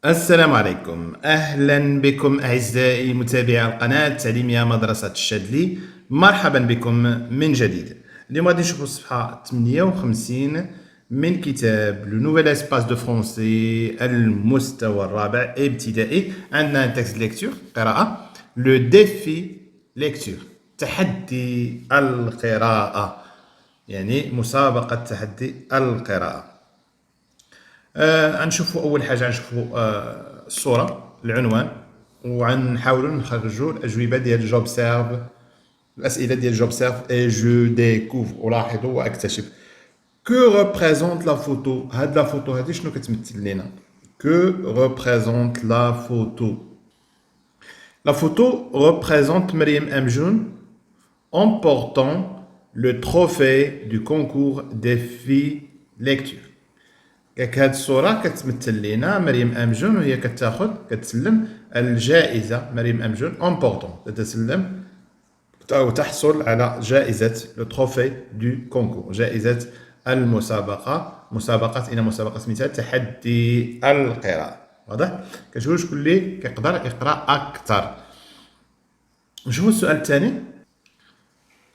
السلام عليكم، أهلا بكم أعزائي متابعي القناة التعليمية مدرسة الشاذلي. مرحبا بكم من جديد. اليوم غادي نشوفوا الصفحة 58 من كتاب لو نوفيل اسباس دو فرونسي المستوى الرابع ابتدائي. عندنا تكست ليكتور قراءة، لو ديفي ليكتور تحدي القراءة، يعني مسابقة تحدي القراءة. غنشوفوا اول حاجه غنشوفوا الصوره العنوان، وغنحاولوا نخرجوا الاجوبه ديال جوب سيرف، الاسئله ديال جوب سيرف اي جو ديكوفر الاحظ واكتشف. كو ريبريزونت لا فوتو، هاد لا فوتو هادي شنو كتمثل لنا؟ كو ريبريزونت لا فوتو؟ لا فوتو représente مريم أمجون emportant le trophée du concours des filles lecture. كاك هاد الصورة كتمثل لينا مريم أمجون وهي كتسلم الجائزة. مريم أمجون امبورطون تتسلم أو تحصل على جائزة لو تروفي دو كونكور، جائزة المسابقة، مسابقة إلى مسابقة سميتها تحدي القراءة. واضح؟ كتقول شكون اللي كيقدر يقرا أكثر. نشوفو السؤال الثاني.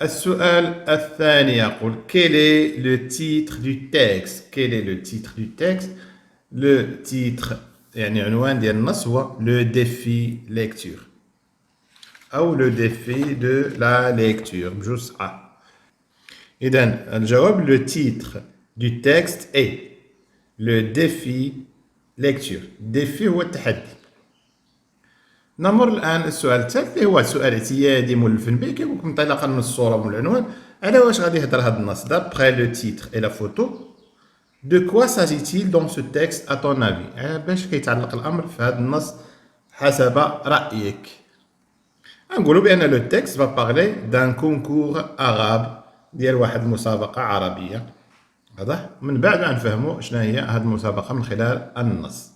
السؤال الثاني يقول quel est le titre du texte. Quel est le titre du texte? Le titre يعني عنوان ديال النص هو le défi lecture أو le défi de la lecture بجوج صحاح. إذا الجواب le titre du texte est le défi lecture. défi هو التحدي. نمر الان السؤال الثالث اللي هو سؤال اعتيادي مولف به، كيقول لك انطلاقا من الصوره ومن العنوان على واش غادي يهضر هذا النص. دابخي لو تيتر اي لا فوتو دو كوا ساجيتيل دون سو تيكست ا طون افي، باش كيتعلق الامر في هذا النص حسب رايك. نقولوا بان لو تيكست فا بارلي دان كونكور اغاب، ديال واحد المسابقه عربيه. واضح؟ من بعد ما نفهموا شنو هي هذه المسابقه من خلال النص.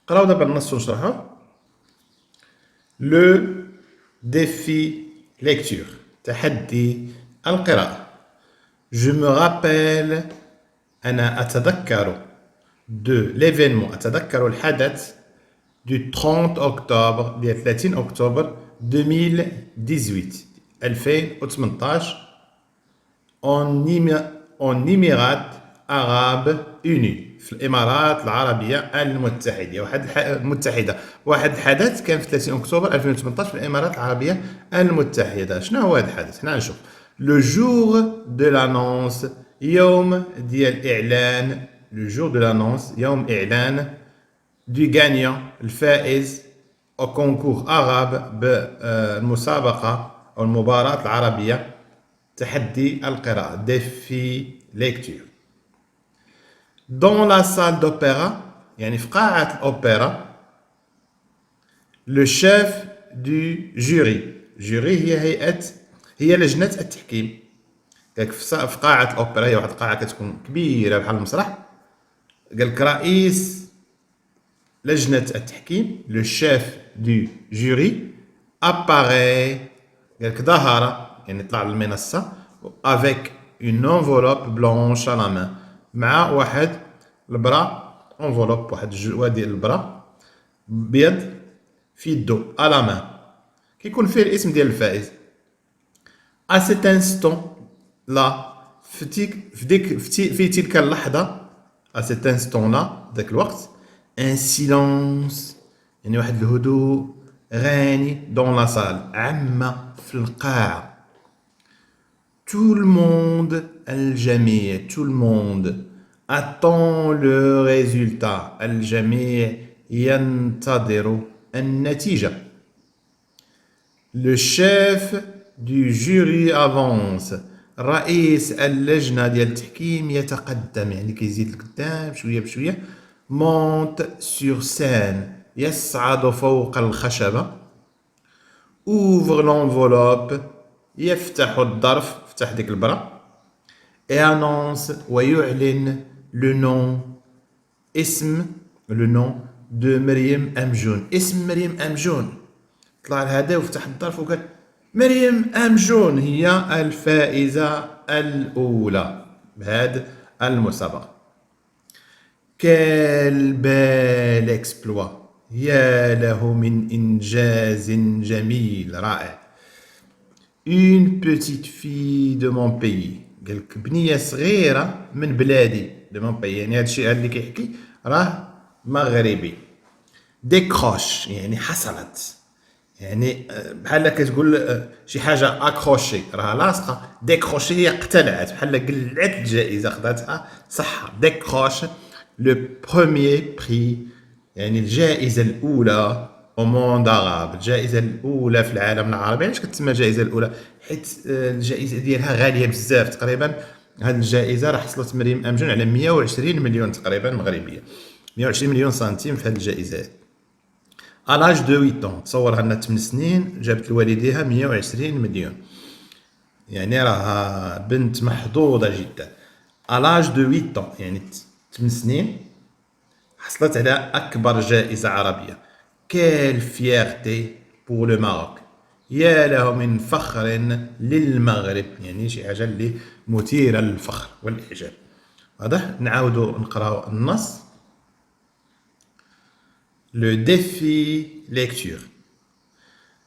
قراو دابا النص ونشرحوه. Le défi lecture تحدي القراءة. Je me rappelle أنا أتذكر de l'événement، أتذكر الحدث du 30 أكتوبر ديال 30 أكتوبر 2018 en Émirats Arabes Unis، في الامارات العربيه المتحده. واحد الحدث كان في 30 اكتوبر 2018 في الامارات العربيه المتحده. شنو هو هذا الحدث؟ حنا نشوف لو جور دو لانونس، يوم ديال اعلان، لو جور دو لانونس يوم اعلان دو غانيان الفائز او كونكور اغاب بالمسابقه او المباراه العربيه تحدي القراءه ديفي ليكتور. Dans la salle d'opéra يعني في قاعة الأوبرا، le chef du jury، جوري هي لجنة التحكيم. في قاعة الأوبرا، هي واحد القاعة كتكون كبيرة بحال المسرح. قالك رئيس لجنة التحكيم لو شيف دو جوري apparaît، قالك ظهر يعني طلع للمنصة avec une enveloppe blanche à la main، مع واحد البرا انفولوب، واحد الجوا ديال البرا بيض في يدو على مان، كيكون فيه الاسم ديال الفائز. ا سيت انستون لا، في تلك اللحظه، ا سيت انستون لا ذاك الوقت، ان سيلونس يعني واحد الهدوء غاني دون لا سال عم في القاعه. tout le monde الجميع، tout le monde attend le résultat، الجميع ينتظر النتيجة. le chef du jury avance، رئيس اللجنة ديال التحكيم يتقدم يعني كيزيد لقدام شوية بشوية. monte sur scène يصعد فوق الخشبة. ouvre l'enveloppe يفتح الظرف، فتح ديك البرا. et annonce ويعلن le nom، اسم le nom de مريم أمجون، اسم مريم أمجون. طلع لهذا وفتح الظرف وقال مريم أمجون هي الفائزة الأولى بهذه المسابقة. quel bel exploit، يا له من إنجاز جميل رائع. Une petite fille de mon pays. قالك بنية صغيرة من بلادي de mon pays. يعني هذا الشيء اللي كيحكي راه مغربي. décroche يعني حصلت. يعني بحال كتقول شي حاجه اكروشي راها لاصقه. ديكروشي هي اقتلعت بحال قلعت الجائزه خداتها صح. ديكروش لو بروميير بري يعني الجائزه الاولى او موند عرب. الجائزه الاولى في العالم العربي. علاش كتسمى الجائزه الاولى؟ حيت الجائزه ديالها غاليه بزاف. تقريبا هذه الجائزه راه حصلت مريم امجون على 120 مليون تقريبا مغربيه. 120 مليون سنتيم في هذه الجائزه. à l'âge de 8 ans. تصور عندنا 8 سنين جابت لوالديها 120 مليون. يعني راها بنت محظوظة جدا. à l'âge de 8 ans يعني 8 سنين حصلت على أكبر جائزة عربية. quelle fierté pour le Maroc. يا له من فخر للمغرب. يعني شي حاجة اللي مثيرة للفخر والإعجاب. واضح؟ نعاودو نقراو النص. Le défi lecture.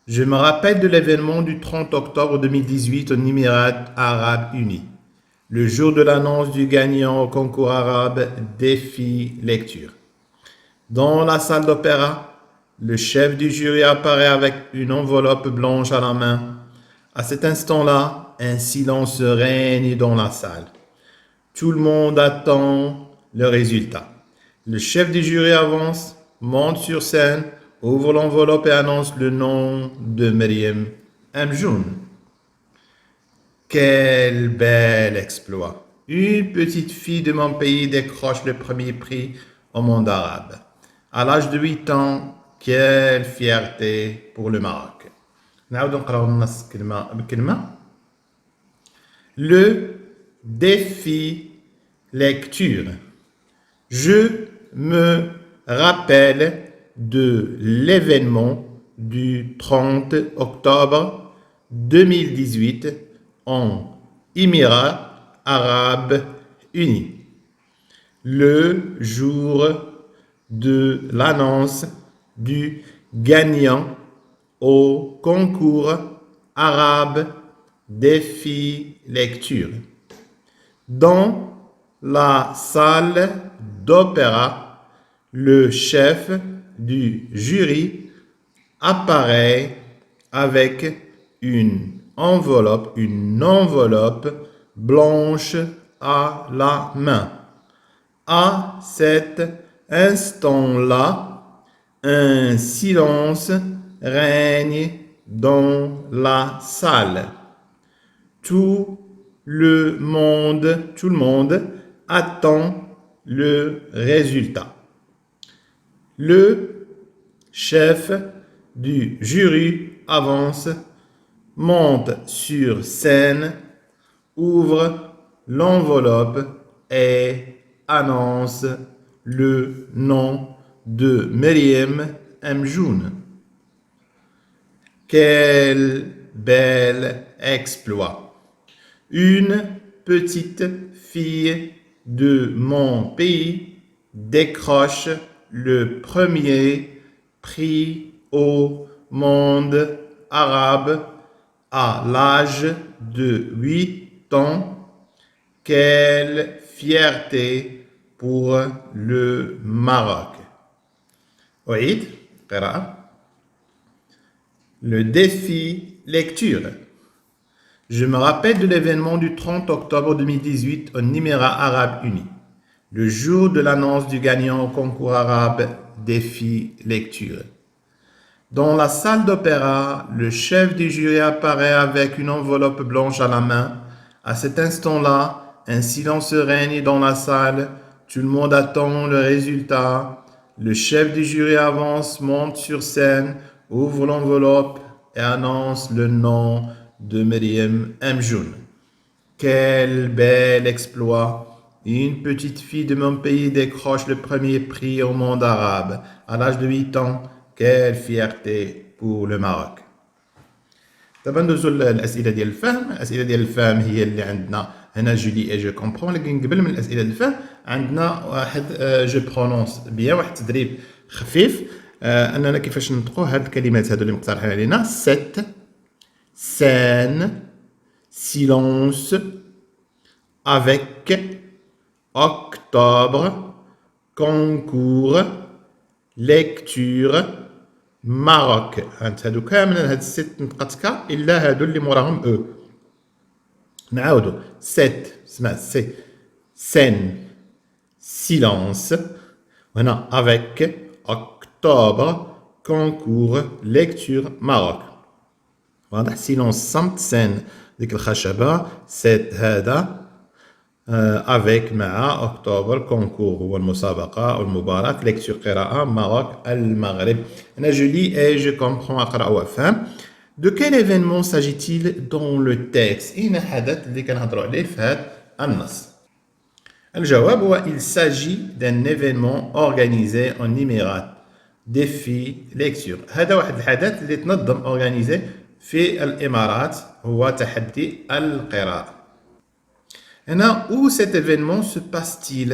Je me rappelle de l'événement du 30 octobre 2018 aux Émirats arabes unis, le jour de l'annonce du gagnant au concours arabe défi lecture. Dans la salle d'opéra, le chef du jury apparaît avec une enveloppe blanche à la main. À cet instant-là, un silence règne dans la salle. Tout le monde attend le résultat. Le chef du jury avance, monte sur scène, ouvre l'enveloppe et annonce le nom de Meriem Amjoun. Quel bel exploit! Une petite fille de mon pays décroche le premier prix au monde arabe. À l'âge de 8 ans, quelle fierté pour le Maroc. نعاود نقراو النص كلمة بكلمة. Le défi lecture. Je me rappelle de l'événement du 30 octobre 2018 en Émirats arabes unis, le jour de l'annonce du gagnant au concours arabe défi lecture. Dans la salle d'opéra, le chef du jury apparaît avec une enveloppe blanche à la main. À cet instant-là, un silence règne dans la salle. Tout le monde attend le résultat. Le chef du jury avance, monte sur scène, ouvre l'enveloppe et annonce le nom de Meriem Amjoun. Quel bel exploit! Une petite fille de mon pays décroche le premier prix au monde arabe à l'âge de 8 ans. Quelle fierté pour le Maroc. أعيد قراءة. Le défi lecture. Je me rappelle de l'événement du 30 octobre 2018 aux Émirats arabes unis, le jour de l'annonce du gagnant au concours arabe défi lecture. Dans la salle d'opéra, le chef du jury apparaît avec une enveloppe blanche à la main. À cet instant-là, un silence règne dans la salle. Tout le monde attend le résultat. Le chef du jury avance, monte sur scène, ouvre l'enveloppe et annonce le nom de Meriem Amjoun. Quel bel exploit! Une petite fille de mon pays décroche le premier prix au monde arabe à l'âge de 8 ans. Quelle fierté pour le Maroc. دابا ندوزو الاسئله ديال الفهم. الاسئله ديال الفهم هي اللي عندنا هنا جولي اي جو كومبرون. لكن قبل من الاسئله ديال الفهم عندنا واحد جو برونونس بيان، واحد التدريب خفيف. اننا كيفاش نطقوا هاد الكلمات هادو اللي مقترحين علينا. سيت، سان، سيلونس، افيك، اوكتوبر، كونكور، ليكتور، ماروك. هادو كاملين هاد الست نطقات كا الا هادو اللي موراهم او. نعاودو. سيت سمع سي، سين، silence. هنا avec, octobre, concours, lecture, Maroc. واضح. silence صمت، سين ديك الخشبة، سيت هذا، avec مع، octobre concours هو المسابقة أو المباراة، lecture قراءة، Maroc المغرب. أنا je lis et je comprends أقرأ وأفهم. De quel événement s'agit-il dans le texte؟ أين حدث اللي كنهضروا عليه في هذا النص؟ الجواب هو il s'agit d'un événement organisé en Émirats. défi lecture. هذا واحد الحدث اللي تنظم organisé في الإمارات، هو تحدي القراءة. هنا où cet événement se passe-t-il؟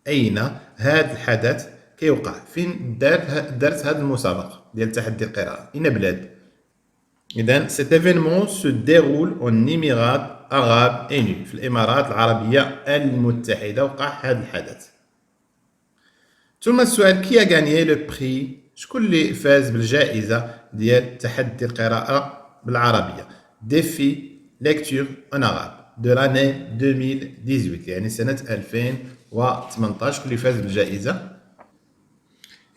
أين هذا الحدث كيوقع؟ فين دارت هذه المسابقة ديال تحدي القراءة؟ أين بلاد؟ إذن cet événement se déroule en Émirats Arabes Unis، في الإمارات العربية المتحدة وقع هذا الحدث. ثم السؤال كي غانيي لو بري؟ شكون اللي فاز بالجائزة ديال تحدي القراءة بالعربية؟ ديفي ليكتور ان عرب دو لاني 2018، يعني سنة 2018. شكون اللي فاز بالجائزة؟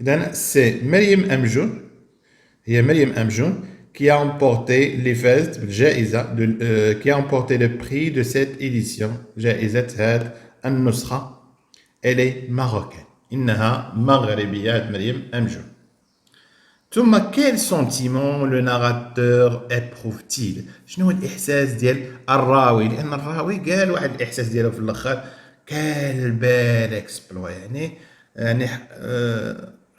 إذن سي مريم أمجون، هي مريم أمجون qui a emporté les فازت بالجائزة qui a emporté le prix de cette édition. جائزة هذه النسخة. elle est marocaine، إنها مغربية مريم أمجون. ثم quel sentiment le narrateur éprouve-t-il؟ شنو هو الإحساس ديال الراوي؟ لأن الراوي قال واحد الإحساس ديالو في الآخر كال بال اكسبلوا، يعني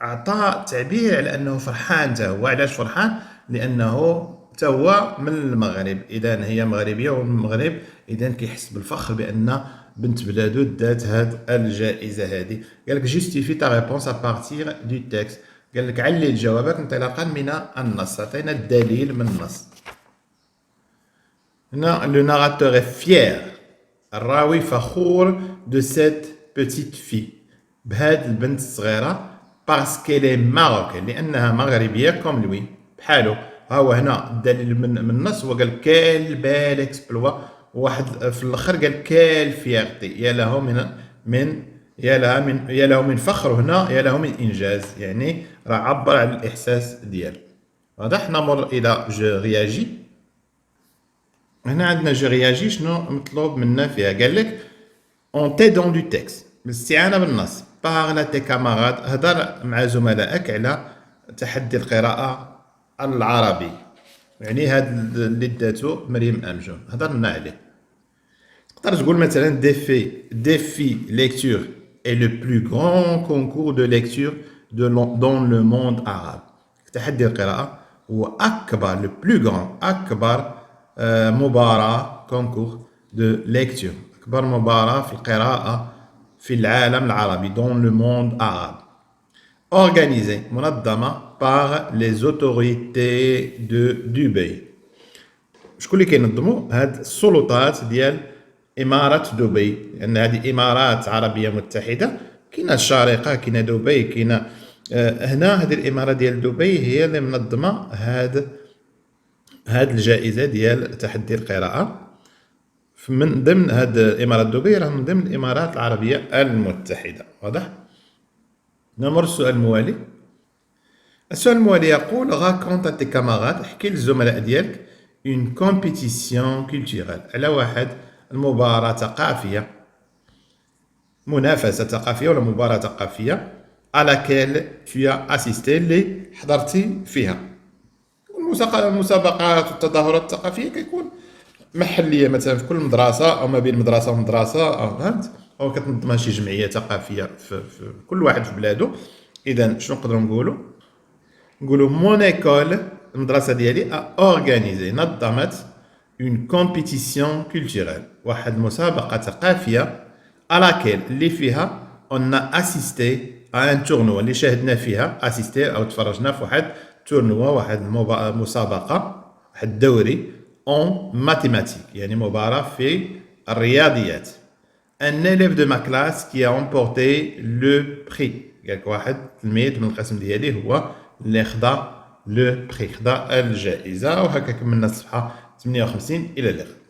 أعطى تعبير على أنه فرحان تا هو. علاش فرحان؟ لأنه تا هو من المغرب، إذن هي مغربية والمغرب إذن كيحس بالفخر بأن بنت بلادو دات هاد الجائزة هذه. قال لك جوستيفي تا ريبونس ا بارتير دو تكست، قال لك علل جوابك انطلاقا من النص، عطينا الدليل من النص. هنا لو ناراتور est fier، الراوي فخور دو سيت بوتيت في، بهاد البنت الصغيرة، باسكو لي ماروكان، لأنها مغربية كوم لوي بحالو. ها هو هنا الدليل من النص، هو قال كال بال اكسبلوا، واحد في الاخر قال كال فيغتي، يا له من فخر، هنا يا له من انجاز، يعني راه عبر على الاحساس ديالو. واضح. نمر الى جو رياجي. هنا عندنا جو رياجي، شنو مطلوب منا فيها؟ قال لك اون تيدون دو تكست، بالاستعانه بالنص، بارل تي كاماراد، هضر مع زملائك على تحدي القراءه العربي، يعني هاد اللي داتو مريم أمجون هضرنا عليه. تقدر تقول مثلا défi lecture est le plus grand concours de lecture dans le monde arabe. تحدي القراءة هو أكبر أكبر مباراة concours de lecture، أكبر مباراة في القراءة في العالم العربي dans le monde arabe. organisée منظمة par les autorités de دبي. شكون اللي كينظموا؟ هاد السلطات ديال إمارة دبي، لأن هذه إمارات عربية متحدة، كاينة الشارقة، كاينة دبي، كاينة هنا هذه الإمارة ديال دبي هي اللي منظمة هاد الجائزة ديال تحدي القراءة. من ضمن هاد إمارة دبي راه من ضمن الإمارات العربية المتحدة. واضح؟ نمر السؤال الموالي. السؤال الموالي يقول raconte à tes camarades، احكي للزملاء ديالك une compétition culturelle، على واحد المباراة ثقافية، منافسة ثقافية ولا مباراة ثقافية à laquelle tu as assisté، اللي حضرتي فيها. المسابقات والتظاهرات الثقافية كيكون محلية، مثلا في كل مدرسة أو ما بين مدرسة ومدرسة، أو فهمت، أو كتنظمها شي جمعية ثقافية في كل واحد في بلادو. إذا شنو نقدروا نقولوا مون ايكول، المدرسة ديالي اورغانيزي، نظمت اون كومبيتيسيون كولتوريل، واحد المسابقة ثقافية، الاكيل اللي فيها اون اسيستي، ان تورنوا اللي شاهدنا فيها اسيستي او تفرجنا في واحد تورنوا واحد مسابقه واحد دوري اون ماتيماتيك يعني مباراه في الرياضيات. ان élève de ma classe qui a emporté le prix. قالك واحد تلميذ من القسم ديالي هو اللي خدا لو بري خدا الجائزه. وهكا كملنا الصفحه 58 الى اللقاء.